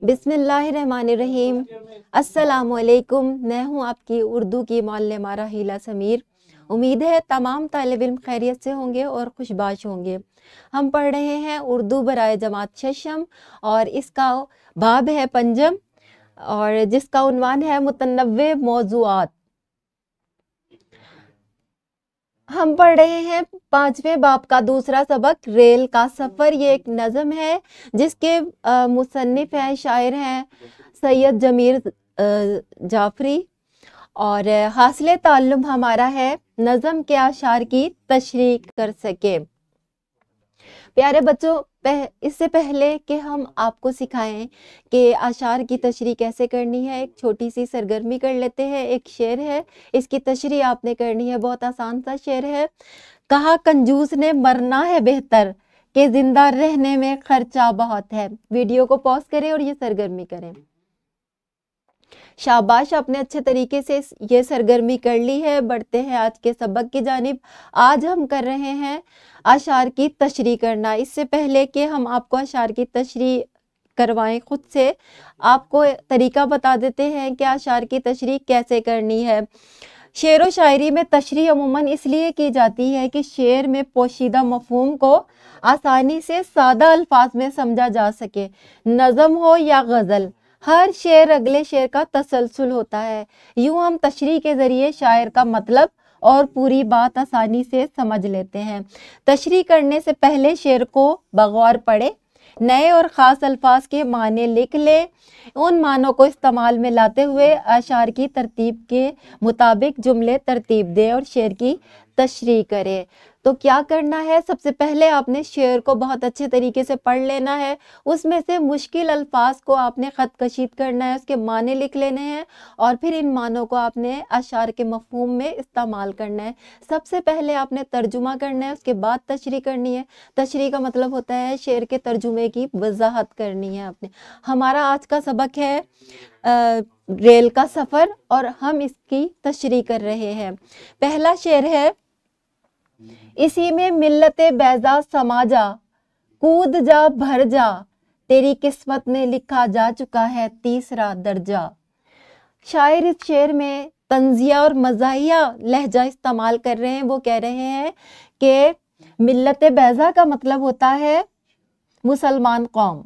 बिस्मिल्लाहिर्रहमानिर्रहीम। अस्सलामुअलैकुम। मैं हूँ आपकी उर्दू की मौल्लमा राहीला समीर। उम्मीद है तमाम तालिब इल्म खैरियत से होंगे और खुशबाश होंगे। हम पढ़ रहे हैं उर्दू बराए जमात शशम और इसका बाब है पंजम और जिसका उन्वान है मुतनव्वे मौज़ूआत। हम पढ़ रहे हैं 5वें बाब का दूसरा सबक रेल का सफ़र। ये एक नज़म है जिसके मुसन्निफ़ हैं, शायर हैं सैयद जमीर जाफरी और हासिल ताल्लुम हमारा है नज़म के आशार की तशरीह कर सके। प्यारे बच्चों, इससे पहले कि हम आपको सिखाएं कि आशार की तशरीह कैसे करनी है, एक छोटी सी सरगर्मी कर लेते हैं। एक शेर है, इसकी तशरीह आपने करनी है। बहुत आसान सा शेर है। कहा कंजूस ने मरना है बेहतर कि जिंदा रहने में खर्चा बहुत है। वीडियो को पॉज करें और ये सरगर्मी करें। शाबाश, आपने अच्छे तरीके से ये सरगर्मी कर ली है। बढ़ते हैं आज के सबक की जानिब। आज हम कर रहे हैं अशार की तशरीह करना। इससे पहले कि हम आपको अशार की तशरीह करवाएं खुद से, आपको तरीका बता देते हैं कि अशार की तशरीह कैसे करनी है। शेर व शायरी में तशरीह अमूमन इसलिए की जाती है कि शेर में पोशीदा मफहूम को आसानी से सादा अल्फाज में समझा जा सके। नज़म हो या गज़ल, हर शेर अगले शेर का तसलसल होता है। यूं हम तशरीह के ज़रिए शायर का मतलब और पूरी बात आसानी से समझ लेते हैं। तशरीह करने से पहले शेर को बगौर पढ़े, नए और ख़ास अल्फाज के माने लिख ले, उन मानों को इस्तेमाल में लाते हुए अशार की तरतीब के मुताबिक जुमले तरतीब दे और शेर की तशरीह करे। तो क्या करना है, सबसे पहले आपने शेर को बहुत अच्छे तरीके से पढ़ लेना है। उसमें से मुश्किल अल्फाज को आपने ख़त कशीद करना है, उसके माने लिख लेने हैं और फिर इन मानों को आपने अशार के मफहूम में इस्तेमाल करना है। सबसे पहले आपने तर्जुमा करना है, उसके बाद तशरीह करनी है। तशरीह का मतलब होता है शेर के तर्जुमे की वजाहत करनी है आपने। हमारा आज का सबक है रेल का सफ़र और हम इसकी तशरीह कर रहे हैं। पहला शेर है, इसी में मिल्लते बैजा समा जा, कूद जा भर जा, तेरी किस्मत में लिखा जा चुका है तीसरा दर्जा। शायर इस शेर में तंजिया और मज़ाहिया लहजा इस्तेमाल कर रहे हैं। वो कह रहे हैं कि मिल्लते बैजा का मतलब होता है मुसलमान कौम।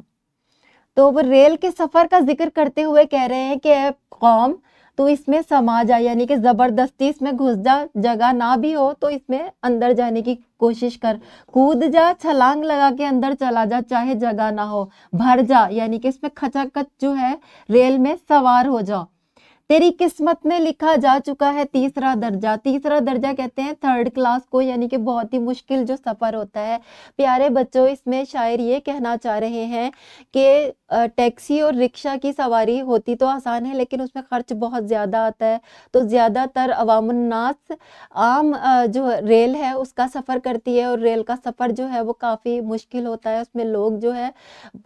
तो वो रेल के सफ़र का जिक्र करते हुए कह रहे हैं कि ऐ कौम, तो इसमें समा जा, यानी कि ज़बरदस्ती इसमें घुस जा, जगह ना भी हो तो इसमें अंदर जाने की कोशिश कर। कूद जा, छलांग लगा के अंदर चला जा चाहे जगह ना हो। भर जा, यानी कि इसमें खचाखच जो है रेल में सवार हो जाओ। तेरी किस्मत में लिखा जा चुका है तीसरा दर्जा। तीसरा दर्जा कहते हैं थर्ड क्लास को, यानी कि बहुत ही मुश्किल जो सफ़र होता है। प्यारे बच्चों, इसमें शायर ये कहना चाह रहे हैं कि टैक्सी और रिक्शा की सवारी होती तो आसान है लेकिन उसमें ख़र्च बहुत ज़्यादा आता है। तो ज़्यादातर अवामुन्नास आम जो रेल है उसका सफ़र करती है और रेल का सफ़र जो है वो काफ़ी मुश्किल होता है। उसमें लोग जो है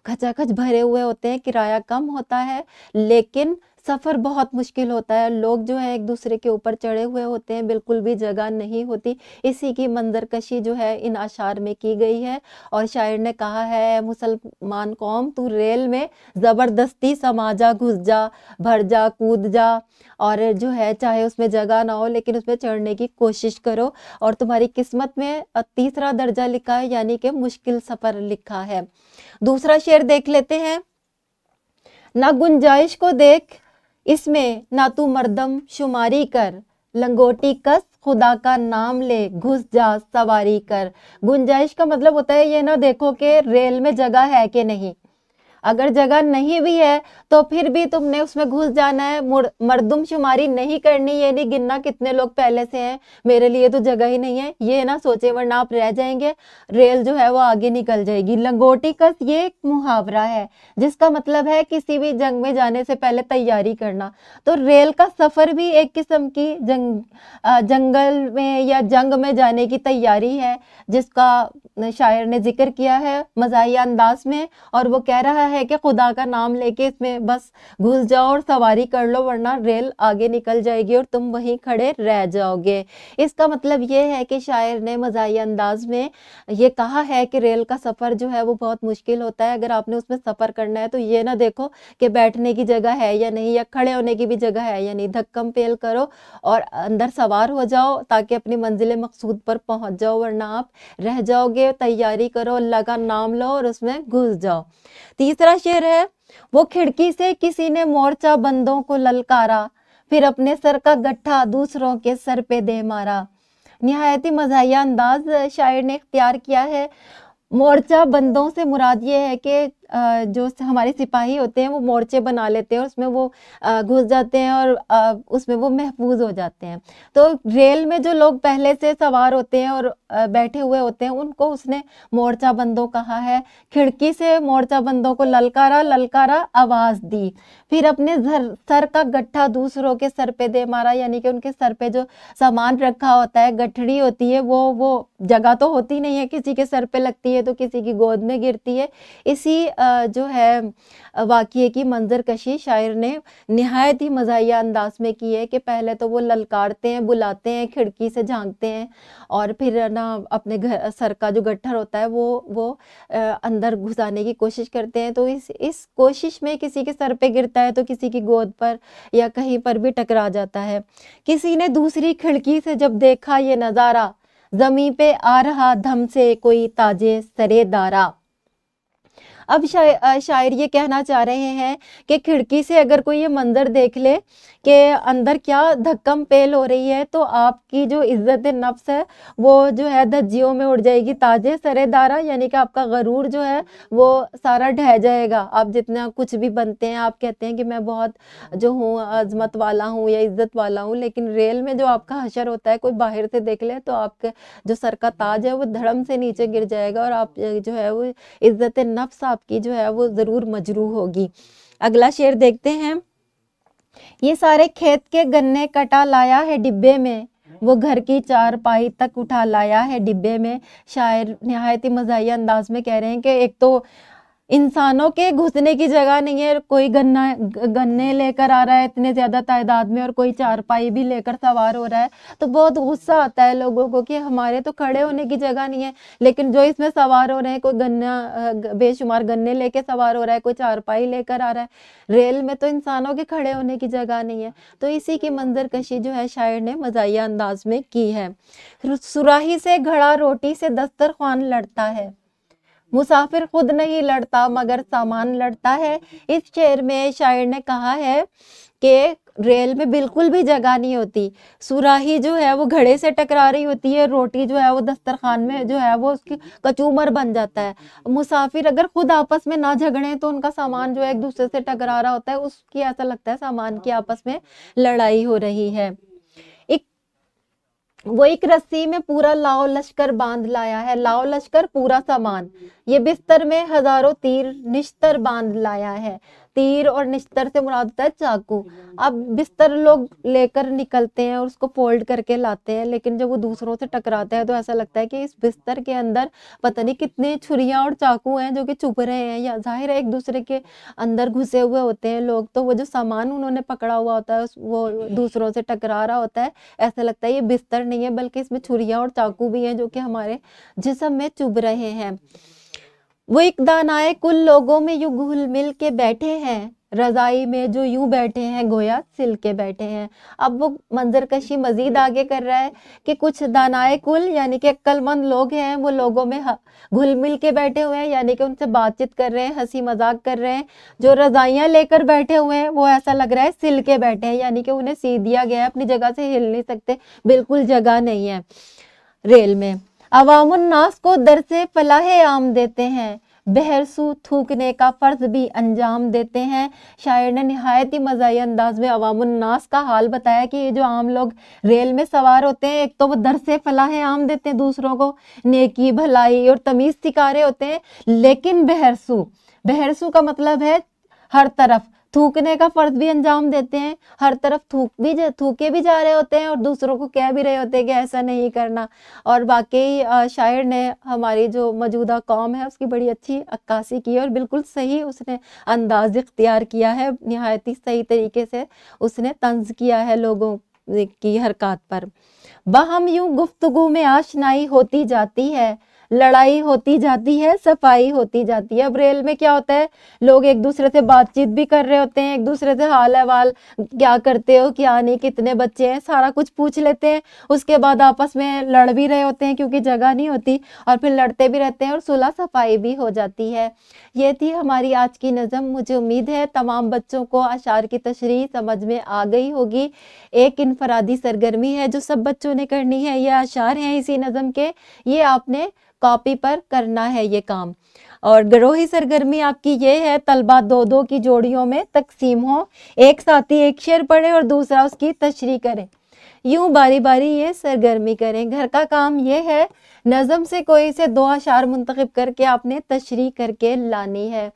खचाखच भरे हुए होते हैं, किराया कम होता है लेकिन सफ़र बहुत मुश्किल होता है। लोग जो है एक दूसरे के ऊपर चढ़े हुए होते हैं, बिल्कुल भी जगह नहीं होती। इसी की मंजरकशी जो है इन अशार में की गई है और शायर ने कहा है, मुसलमान कौम तू रेल में ज़बरदस्ती समा जा, घुस जा, भर जा, कूद जा और जो है चाहे उसमें जगह ना हो लेकिन उसमें चढ़ने की कोशिश करो और तुम्हारी किस्मत में तीसरा दर्जा लिखा है, यानी कि मुश्किल सफ़र लिखा है। दूसरा शेर देख लेते हैं। ना गुंजाइश को देख इसमें, ना तू मर्दम शुमारी कर, लंगोटी कस खुदा का नाम ले, घुस जा सवारी कर। गुंजाइश का मतलब होता है ये ना देखो कि रेल में जगह है कि नहीं। अगर जगह नहीं भी है तो फिर भी तुमने उसमें घुस जाना है। मर्दम शुमारी नहीं करनी, ये नहीं गिनना कितने लोग पहले से हैं, मेरे लिए तो जगह ही नहीं है, ये ना सोचे वरना आप रह जाएंगे, रेल जो है वो आगे निकल जाएगी। लंगोटी कस ये एक मुहावरा है जिसका मतलब है किसी भी जंग में जाने से पहले तैयारी करना। तो रेल का सफ़र भी एक किस्म की जंगल में या जंग में जाने की तैयारी है जिसका शायर ने जिक्र किया है मज़ाहिया अंदाज में, और वो कह रहा है कि खुदा का नाम लेके इसमें बस घुस जाओ और सवारी कर लो, वरना रेल आगे निकल जाएगी और तुम वहीं खड़े रह जाओगे। इसका मतलब ये है कि शायर ने मज़ाहिया अंदाज में ये कहा है कि रेल का सफ़र जो है वो बहुत मुश्किल होता है। अगर आपने उसमें सफ़र करना है तो ये ना देखो कि बैठने की जगह है या नहीं, या खड़े होने की भी जगह है या नहीं, धक्कम पेल करो और अंदर सवार हो जाओ ताकि अपनी मंजिल मकसूद पर पहुंच जाओ, वरना आप रह जाओगे। तैयारी करो, अल्लाह का नाम लो और उसमें घुस जाओ। तीसरा शेर है, वो खिड़की से किसी ने मोर्चा बंदों को ललकारा, फिर अपने सर का गट्ठा दूसरों के सर पे दे मारा। निहायत ही मज़ाहिया अंदाज शायर ने इख्तियार किया है। मोर्चा बंदों से मुराद ये है कि जो हमारे सिपाही होते हैं वो मोर्चे बना लेते हैं और उसमें वो घुस जाते हैं और उसमें वो महफूज हो जाते हैं। तो रेल में जो लोग पहले से सवार होते हैं और बैठे हुए होते हैं उनको उसने मोर्चा बंदों कहा है। खिड़की से मोर्चा बंदों को ललकारा, ललकारा आवाज़ दी, फिर अपने सर का गट्ठा दूसरों के सर पे दे मारा, यानी कि उनके सर पे जो सामान रखा होता है, गठड़ी होती है, वो जगह तो होती नहीं है, किसी के सर पे लगती है तो किसी की गोद में गिरती है। इसी जो है वाक़ये की मंजर कशी शायर ने निहायत ही मज़ाहिया अंदाज में की है कि पहले तो वो ललकारते हैं, बुलाते हैं, खिड़की से झांकते हैं और फिर ना अपने घर सर का जो गट्ठर होता है वो अंदर घुसाने की कोशिश करते हैं। तो इस कोशिश में किसी के सर पे गिरता है तो किसी की गोद पर या कहीं पर भी टकरा जाता है। किसी ने दूसरी खिड़की से जब देखा ये नज़ारा, ज़मीं पे आ रहा धम से कोई ताजे सरे दारा। अब शायर ये कहना चाह रहे हैं कि खिड़की से अगर कोई ये मंजर देख ले कि अंदर क्या धक्कम पेल हो रही है, तो आपकी जो इज्जत नफ्स है वो जो है धज्जियों में उड़ जाएगी। ताजे सरेदारा यानी कि आपका गरूर जो है वो सारा ढह जाएगा। आप जितना कुछ भी बनते हैं, आप कहते हैं कि मैं बहुत जो हूँ अजमत वाला हूँ या इज्जत वाला हूँ, लेकिन रेल में जो आपका हशर होता है कोई बाहर से देख ले तो आपके जो सर का ताज है वो धड़म से नीचे गिर जाएगा और आप जो है वो इज्जत नफ्स आपकी जो है वो जरूर मजरूह होगी। अगला शेर देखते हैं। ये सारे खेत के गन्ने कटा लाया है डिब्बे में, वो घर की चारपाई तक उठा लाया है डिब्बे में। शायर निहायत ही मज़ाहिया अंदाज में कह रहे हैं कि एक तो इंसानों के घुसने की जगह नहीं है, कोई गन्ने लेकर आ रहा है इतने ज़्यादा तादाद में और कोई चारपाई भी लेकर सवार हो रहा है, तो बहुत गुस्सा आता है लोगों को कि हमारे तो खड़े होने की जगह नहीं है, लेकिन जो इसमें सवार हो रहे हैं, कोई गन्ना बेशुमार गन्ने लेके सवार हो रहा है, कोई चारपाई लेकर आ रहा है, रेल में तो इंसानों के खड़े होने की जगह नहीं है। तो इसी की मंजर कशी जो है शायर ने मज़ाहिया अंदाज में की है। सुराही से घड़ा रोटी से दस्तरखान लड़ता है, मुसाफिर खुद नहीं लड़ता मगर सामान लड़ता है। इस शेर में शायर ने कहा है कि रेल में बिल्कुल भी जगह नहीं होती, सुराही जो है वो घड़े से टकरा रही होती है, रोटी जो है वो दस्तरखान में जो है वो उसकी कचूमर बन जाता है। मुसाफिर अगर खुद आपस में ना झगड़े तो उनका सामान जो है एक दूसरे से टकरा रहा होता है, उसकी ऐसा लगता है सामान की आपस में लड़ाई हो रही है। वो एक रस्सी में पूरा लाओ लश्कर बांध लाया है, लाओ लश्कर पूरा सामान। ये बिस्तर में हजारों तीर निश्तर बांध लाया है, तीर और निश्तर से मुराद होता है चाकू। अब बिस्तर लोग लेकर निकलते हैं और उसको फोल्ड करके लाते हैं, लेकिन जब वो दूसरों से टकराते हैं तो ऐसा लगता है कि इस बिस्तर के अंदर पता नहीं कितने छुरियां और चाकू हैं जो कि छुप रहे हैं, या जाहिर है एक दूसरे के अंदर घुसे हुए होते हैं लोग, तो वो जो सामान उन्होंने पकड़ा हुआ होता है वो दूसरों से टकरा रहा होता है। ऐसा लगता है ये बिस्तर नहीं है बल्कि इसमें छुरियां और चाकू भी हैं जो कि हमारे जिस्म में चुभ रहे हैं। वो एक दानाए कुल लोगों में यूं घुल मिल के बैठे हैं, रजाई में जो यूं बैठे हैं गोया सिल के बैठे हैं। अब वो मंजर कशी मजीद आगे कर रहा है कि कुछ दानाए कुल यानी कि अक्लमंद लोग हैं, वो लोगों में घुल मिल के बैठे हुए हैं, यानी कि उनसे बातचीत कर रहे हैं, हंसी मजाक कर रहे हैं। जो रजाइयाँ लेकर बैठे हुए हैं वो ऐसा लग रहा है सिल के बैठे हैं, यानी कि उन्हें सी दिया गया है, अपनी जगह से हिल नहीं सकते, बिल्कुल जगह नहीं है रेल में। अवामुन नास को दर से फलाहे आम देते हैं, बहरसू थूकने का फर्ज भी अंजाम देते हैं। शायर ने निहायत ही मज़ाहिया अंदाज में अवामुन नास का हाल बताया कि ये जो आम लोग रेल में सवार होते हैं, एक तो वो दर से फलाहे आम देते हैं, दूसरों को नेकी भलाई और तमीज़ सिखा रहे होते हैं, लेकिन बहरसू का मतलब है हर तरफ, थूकने का फर्ज भी अंजाम देते हैं, हर तरफ थूके भी जा रहे होते हैं और दूसरों को कह भी रहे होते हैं कि ऐसा नहीं करना। और वाकई शायर ने हमारी जो मौजूदा कौम है उसकी बड़ी अच्छी अक्कासी की है और बिल्कुल सही उसने अंदाज इख्तियार किया है, निहायत ही सही तरीके से उसने तंज किया है लोगों की हरकत पर। बहम यूं गुफ्तगू में आशनाई होती जाती है, लड़ाई होती जाती है, सफाई होती जाती है। अब रेल में क्या होता है, लोग एक दूसरे से बातचीत भी कर रहे होते हैं, एक दूसरे से हाल अहवाल, क्या करते हो क्या नहीं, कितने बच्चे हैं, सारा कुछ पूछ लेते हैं। उसके बाद आपस में लड़ भी रहे होते हैं क्योंकि जगह नहीं होती, और फिर लड़ते भी रहते हैं और सुलह सफाई भी हो जाती है। ये थी हमारी आज की नज़म। मुझे उम्मीद है तमाम बच्चों को अशार की तशरीह समझ में आ गई होगी। एक इनफरादी सरगर्मी है जो सब बच्चों ने करनी है। ये अशार हैं इसी नज़म के, ये आपने कॉपी पर करना है ये काम। और गिरोही सरगर्मी आपकी ये है, तलबा दो दो की जोड़ियों में तकसीम हो, एक साथी एक शेर पढ़े और दूसरा उसकी तशरीह करे, यूं बारी बारी ये सरगर्मी करें। घर का काम ये है, नज़म से कोई से 2 अशार मुंतखब करके आपने तशरीह करके लानी है।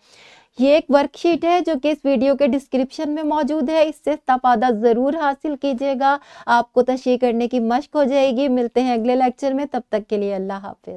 ये एक वर्कशीट है जो कि इस वीडियो के डिस्क्रिप्शन में मौजूद है, इससे इस्तेफादा ज़रूर हासिल कीजिएगा, आपको तशरीह करने की मश्क हो जाएगी। मिलते हैं अगले लेक्चर में, तब तक के लिए अल्लाह हाफ़िज़।